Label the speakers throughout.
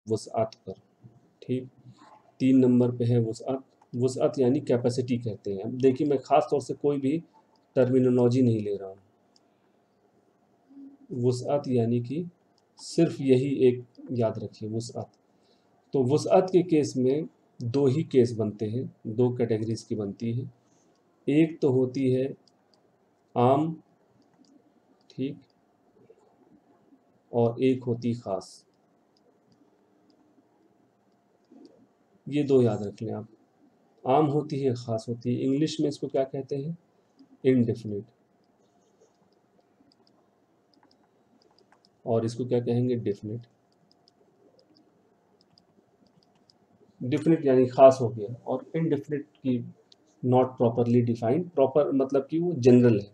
Speaker 1: वुसअत पर, ठीक। 3 नंबर पे है वुसअत। वुसअत यानी कैपेसिटी कहते हैं। अब देखिए मैं ख़ास तौर से कोई भी टर्मिनोलॉजी नहीं ले रहा हूँ। वुसअत यानी कि सिर्फ यही एक याद रखिए, वुसअत। तो वुसअत के केस में 2 ही केस बनते हैं, 2 कैटेगरीज़ की बनती है। एक तो होती है आम, ठीक, और एक होती ख़ास। ये 2 याद रख लें आप। आम होती है, ख़ास होती है। इंग्लिश में इसको क्या कहते हैं? इनडेफिनिट। और इसको क्या कहेंगे? डेफिनिट। डेफिनिट यानी ख़ास हो गया, और इनडेफिनिट की नॉट प्रॉपरली डिफाइंड। प्रॉपर मतलब कि वो जनरल है,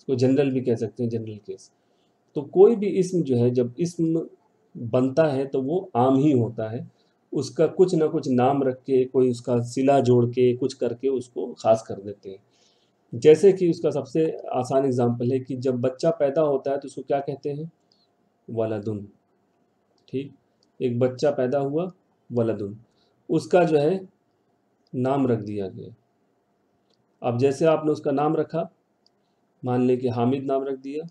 Speaker 1: इसको जनरल भी कह सकते हैं, जनरल केस। तो कोई भी इसम जो है, जब इसम बनता है तो वो आम ही होता है। उसका कुछ ना कुछ नाम रख के, कोई उसका सिला जोड़ के, कुछ करके उसको ख़ास कर देते हैं। जैसे कि उसका सबसे आसान एग्जाम्पल है कि जब बच्चा पैदा होता है तो उसको क्या कहते हैं? वलदुन, ठीक। एक बच्चा पैदा हुआ, वलदुन, उसका जो है नाम रख दिया गया। अब जैसे आपने उसका नाम रखा, मान लें कि हामिद नाम रख दिया,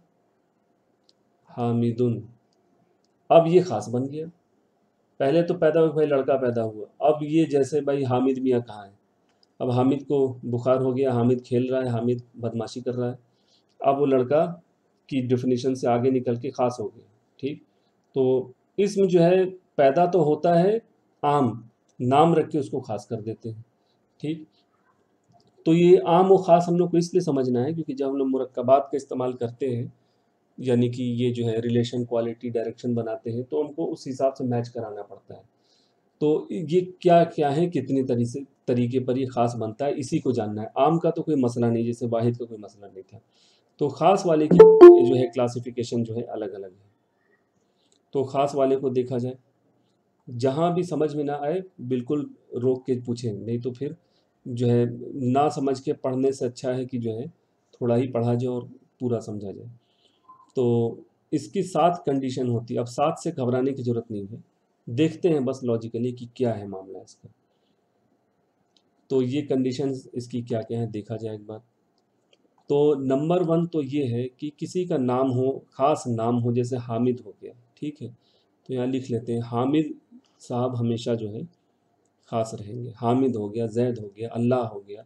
Speaker 1: हामिदुन। अब ये ख़ास बन गया। पहले तो पैदा हुआ भाई लड़का पैदा हुआ, अब ये जैसे भाई हामिद मियाँ कहाँ है? अब हामिद को बुखार हो गया, हामिद खेल रहा है, हामिद बदमाशी कर रहा है। अब वो लड़का की डेफिनेशन से आगे निकल के ख़ास हो गया, ठीक। तो इसमें जो है पैदा तो होता है आम, नाम रख के उसको ख़ास कर देते हैं, ठीक। तो ये आम और ख़ास हम लोग को इसलिए समझना है क्योंकि जब हम लोग मुरक्कबात का इस्तेमाल करते हैं, यानी कि ये जो है रिलेशन, क्वालिटी, डायरेक्शन बनाते हैं, तो उनको उस हिसाब से मैच कराना पड़ता है। तो ये क्या-क्या है, कितने तरीके पर ये ख़ास बनता है, इसी को जानना है। आम का तो कोई मसला नहीं, जैसे वाहिद का कोई मसला नहीं था। तो ख़ास वाले की जो है क्लासिफ़िकेशन जो है अलग-अलग है। तो ख़ास वाले को देखा जाए, जहाँ भी समझ में ना आए बिल्कुल रोक के पूछें, नहीं तो फिर जो है ना समझ के पढ़ने से अच्छा है कि जो है थोड़ा ही पढ़ा जाए और पूरा समझा जाए। तो इसकी 7 कंडीशन होती है। अब 7 से घबराने की ज़रूरत नहीं है। देखते हैं बस लॉजिकली कि क्या है मामला इसका। तो ये कंडीशंस इसकी क्या-क्या हैं देखा जाए एक बार। तो नंबर 1 तो ये है कि किसी का नाम हो, ख़ास नाम हो, जैसे हामिद हो गया, ठीक है? तो यहाँ लिख लेते हैं हामिद साहब हमेशा जो है ख़ास रहेंगे। हामिद हो गया, ज़ैद हो गया, अल्लाह हो गया,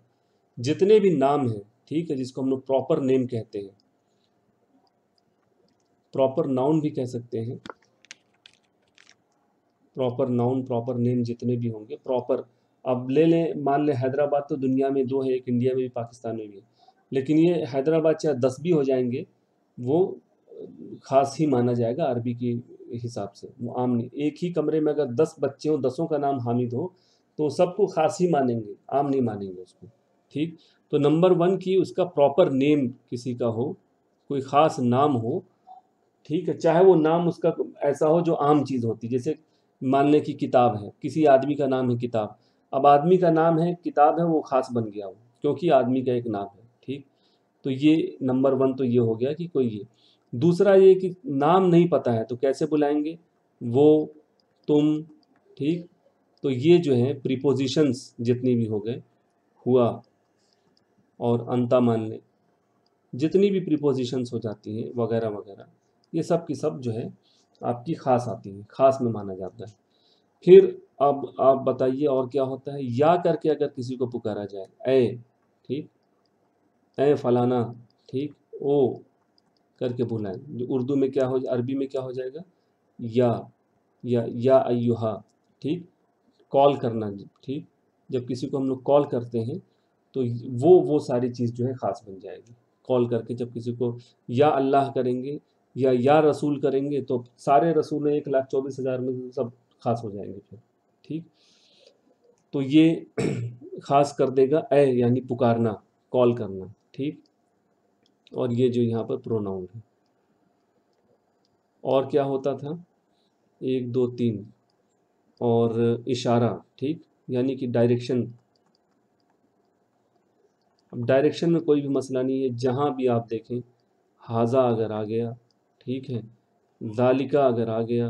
Speaker 1: जितने भी नाम हैं, ठीक है? जिसको हम लोग प्रॉपर नेम कहते हैं, प्रॉपर नाउन भी कह सकते हैं। प्रॉपर नाउन, प्रॉपर नेम जितने भी होंगे प्रॉपर। अब ले लें, मान लें हैदराबाद तो दुनिया में 2 है, एक इंडिया में भी, पाकिस्तान में भी है। लेकिन ये हैदराबाद चाहे 10 भी हो जाएँगे, वो ख़ास ही माना जाएगा अरबी के हिसाब से, वो आम नहीं। एक ही कमरे में अगर 10 बच्चे हों, 10ओं का नाम हामिद हो, तो सबको ख़ास ही मानेंगे, आम नहीं मानेंगे उसको, ठीक? तो नंबर 1 कि उसका प्रॉपर नेम किसी का हो, कोई ख़ास नाम हो, ठीक है? चाहे वो नाम उसका ऐसा हो जो आम चीज़ होती है, जैसे मान लें कि किताब है, किसी आदमी का नाम है किताब। अब आदमी का नाम है, किताब है, वो ख़ास बन गया वो, क्योंकि आदमी का एक नाम है, ठीक? तो ये नंबर 1 तो ये हो गया कि कोई ये। दूसरा ये कि नाम नहीं पता है, तो कैसे बुलाएँगे? वो, तुम, ठीक? तो ये जो है प्रीपोज़िशंस जितनी भी हो गए, हुआ और अंता मान लें, जितनी भी प्रीपोज़िशंस हो जाती हैं वगैरह-वगैरह, ये सब की सब जो है आपकी ख़ास आती हैं, ख़ास में माना जाता है। फिर अब आप बताइए और क्या होता है? या करके अगर किसी को पुकारा जाए, ऐ, ठीक? ऐ फलाना, ठीक? ओ करके बुलाएँ, जो उर्दू में क्या हो, अरबी में क्या हो जाएगा? या, या अय्युहा, ठीक? कॉल करना, ठीक? जब किसी को हम लोग कॉल करते हैं, तो वो सारी चीज़ जो है ख़ास बन जाएगी। कॉल करके जब किसी को या अल्लाह करेंगे या रसूल करेंगे, तो सारे रसूलें 1,24,000 में सब ख़ास हो जाएँगे फिर, ठीक? तो ये ख़ास कर देगा ऐ यानी पुकारना, कॉल करना, ठीक? और ये जो यहाँ पर प्रोनाउन है। और क्या होता था? 1, 2, 3 और इशारा, ठीक? यानी कि डायरेक्शन। अब डायरेक्शन में कोई भी मसला नहीं है, जहाँ भी आप देखें, हाज़ा अगर आ गया, ठीक है? ज़ालिका अगर आ गया,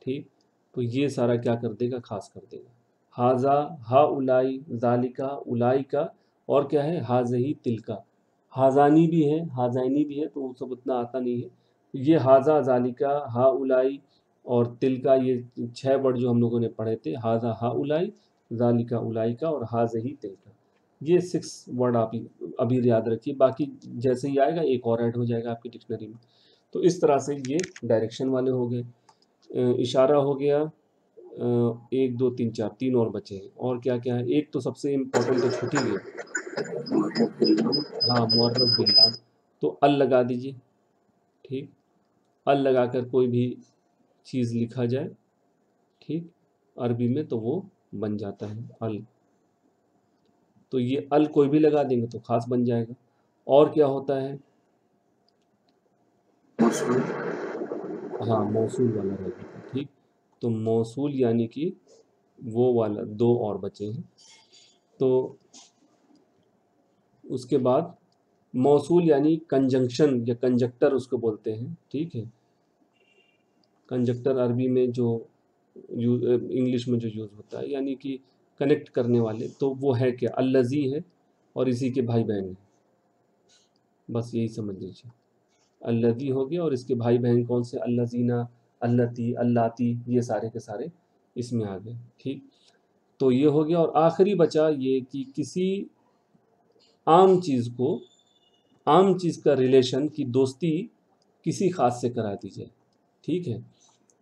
Speaker 1: ठीक? तो ये सारा क्या कर देगा, खास कर देगा। हाजा, हा उलाई, जालिका, उलाई का, और क्या है, हाजही तिलका। हाजानी भी है, हाजानी भी है, तो वो सब उतना आता नहीं है। तो ये हाजा, जालिका, हा उलाई और तिलका, ये 6 वर्ड जो हम लोगों ने पढ़े थे, हाजा, हा उलाई, जालिका, उलाई का और हाजही तिलका। ये 6 वर्ड आप अभी याद रखिए, बाकी जैसे ही आएगा एक और ऐड हो जाएगा आपकी डिक्शनरी में। तो इस तरह से ये डायरेक्शन वाले हो गए। इशारा हो गया, 1 2 3 4, 3 और बचे हैं। और क्या क्या है, एक तो सबसे इम्पोर्टेंट तो छूट ही गया। हाँ, मुअर्रफ बिल्लाम। तो अल लगा दीजिए, ठीक। अल लगाकर कोई भी चीज़ लिखा जाए, ठीक, अरबी में, तो वो बन जाता है अल। तो ये अल कोई भी लगा देंगे तो खास बन जाएगा। और क्या होता है, हाँ, मौसूल वाला रहेगा, ठीक। तो मौसूल यानी कि वो वाला 2 और बचे हैं। तो उसके बाद मौसूल यानी कंजंक्शन या कंजक्टर उसको बोलते हैं, ठीक है। कंजक्टर अरबी में जो इंग्लिश में जो यूज़ होता है, यानी कि कनेक्ट करने वाले, तो वो है क्या, अल्लज़ी है और इसी के भाई बहन हैं, बस यही समझ लीजिए। अल्लज़ी हो गया और इसके भाई बहन कौन से, अल्लज़ीना, अल्लती, अल्लाती, ये सारे के सारे इसमें आ गए, ठीक। तो ये हो गया। और आखिरी बचा ये कि किसी आम चीज़ को, आम चीज़ का रिलेशन की दोस्ती किसी ख़ास से करा दी जाए, ठीक है।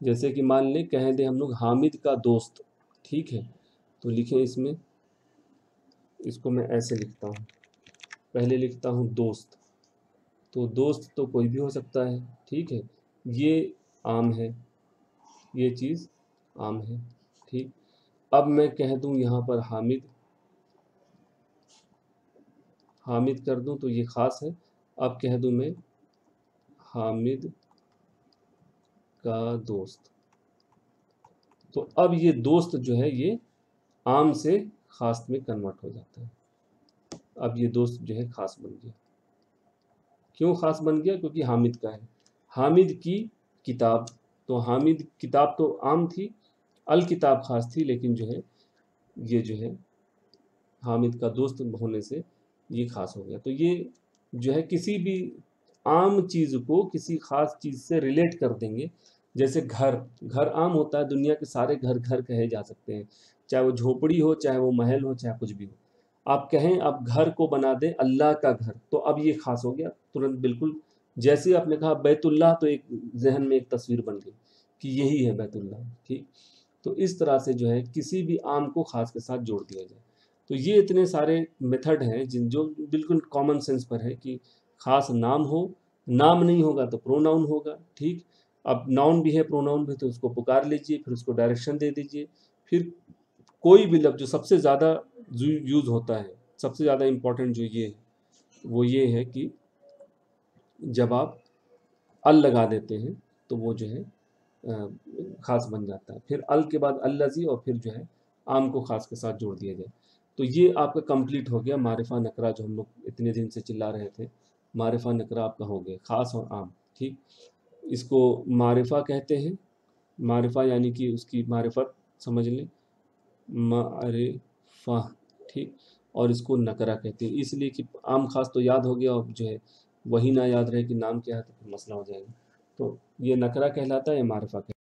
Speaker 1: जैसे कि मान लें, कह दें हम लोग हामिद का दोस्त, ठीक है। तो लिखें इसमें, इसको मैं ऐसे लिखता हूँ, पहले लिखता हूँ दोस्त। तो दोस्त तो कोई भी हो सकता है, ठीक है। ये आम है, ये चीज़ आम है, ठीक। अब मैं कह दूँ यहाँ पर हामिद, हामिद कर दूँ तो ये ख़ास है। अब कह दूँ मैं हामिद का दोस्त, तो अब ये दोस्त जो है ये आम से ख़ास में कन्वर्ट हो जाता है। अब ये दोस्त जो है ख़ास बन गया। क्यों ख़ास बन गया, क्योंकि हामिद का है। हामिद की किताब, तो हामिद किताब तो आम थी, अल किताब ख़ास थी, लेकिन जो है ये जो है हामिद का दोस्त होने से ये ख़ास हो गया। तो ये जो है किसी भी आम चीज़ को किसी ख़ास चीज़ से रिलेट कर देंगे। जैसे घर, घर आम होता है, दुनिया के सारे घर घर कहे जा सकते हैं, चाहे वो झोपड़ी हो, चाहे वो महल हो, चाहे कुछ भी हो। आप कहें अब घर को बना दें अल्लाह का घर, तो अब ये ख़ास हो गया तुरंत, बिल्कुल। जैसे ही आपने कहा बैतुल्लाह, तो एक ज़हन में एक तस्वीर बन गई कि यही है बैतुल्लाह, ठीक। तो इस तरह से जो है किसी भी आम को ख़ास के साथ जोड़ दिया जाए। तो ये इतने सारे मेथड हैं जिन जो बिल्कुल कॉमन सेंस पर है कि ख़ास नाम हो, नाम नहीं होगा तो प्रोनाउन होगा, ठीक। अब नाउन भी है, प्रोनाउन भी, तो उसको पुकार लीजिए, फिर उसको डायरेक्शन दे दीजिए। फिर कोई भी लफ्ज़ जो सबसे ज़्यादा यूज़ होता है, सबसे ज़्यादा इम्पोर्टेंट जो ये है, वो ये है कि जब आप अल लगा देते हैं तो वो जो है ख़ास बन जाता है। फिर अल के बाद अल्लज़ी और फिर जो है आम को ख़ास के साथ जोड़ दिया जाए। तो ये आपका कंप्लीट हो गया मारिफ़ा नकरा, जो हम लोग इतने दिन से चिल्ला रहे थे। मारिफ़ा नकरा आपका हो गया, ख़ास और आम, ठीक। इसको मारिफ़ा कहते हैं, मारिफ़ा यानी कि उसकी मारिफ़त समझ लें, मारिफ़ा, ठीक। और इसको नकरा कहते हैं, इसलिए कि आम ख़ास तो याद हो गया, अब जो है वही ना याद रहे कि नाम क्या है, तो फिर मसला हो जाएगा। तो ये नकरा कहलाता है, ये मारिफ़ा कहलाता है।